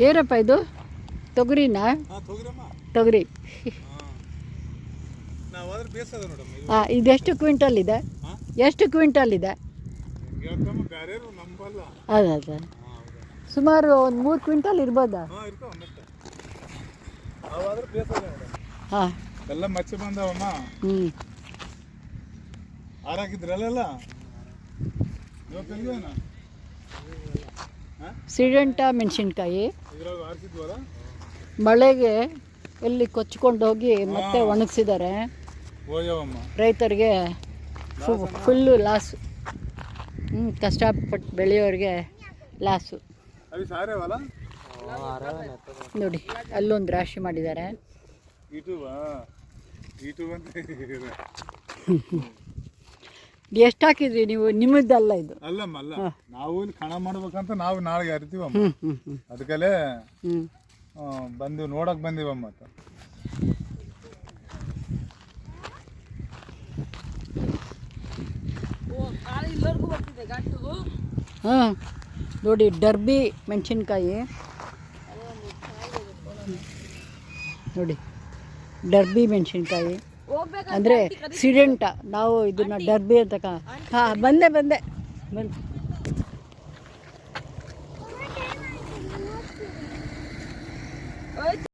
ಏನಪ್ಪ ಇದು ತೊಗರಿನಾ? ತೊಗರಿ. ಹಾಂ, ಇದೆಷ್ಟು ಕ್ವಿಂಟಲ್ ಇದೆ? ಎಷ್ಟು ಕ್ವಿಂಟಲ್ ಇದೆ? ಅದ ಸುಮಾರು ಒಂದು 3 ಕ್ವಿಂಟಲ್ ಇರ್ಬೋದಾ? ಹಾಂ, ಎಲ್ಲ ಮಚ್ಚೆ ಬಂದವಮ್ಮ. ಆರಾಕಿದ್ರಲ್ಲ ಸಿಡೆಂಟ ಮೆಣಸಿನ್ಕಾಯಿ ಮಳೆಗೆ ಎಲ್ಲಿ ಕೊಚ್ಕೊಂಡು ಹೋಗಿ ಮತ್ತೆ ಒಣಗಿಸಿದ್ದಾರೆ. ರೈತರಿಗೆ ಫುಲ್ಲು ಲಾಸು. ಕಷ್ಟಪಟ್ಟು ಬೆಳೆಯೋರಿಗೆ ಲಾಸು. ನೋಡಿ, ಅಲ್ಲೊಂದು ರಾಶಿ ಮಾಡಿದ್ದಾರೆ. ಎಷ್ಟು ಹಾಕಿದ್ರಿ ನೀವು? ನಿಮ್ಮದಲ್ಲ ಇದು? ಅಲ್ಲಮ್ಮ, ಅಲ್ಲ, ನಾವು ಇಲ್ಲಿ ಕಣ ಮಾಡ್ಬೇಕಂತ ನಾವು ನಾಳೆಗೆ ಅರಿತೀವಮ್ಮ. ಅದಕ್ಕಲ್ಲೇ ಬಂದಿವ್, ನೋಡಕ್ ಬಂದಿವಮ್ಮ. ಹಾಂ, ನೋಡಿ ಡರ್ಬಿ ಮೆಣಸಿನ್ಕಾಯಿ ನೋಡಿ, ಡರ್ಬಿ ಮೆಣಸಿನ್ಕಾಯಿ ಅಂದರೆ ಸಿಡೆಂಟ. ನಾವು ಇದನ್ನು ಡರ್ಬಿ ಅಂತ ಹಾಂ, ಬಂದೆ.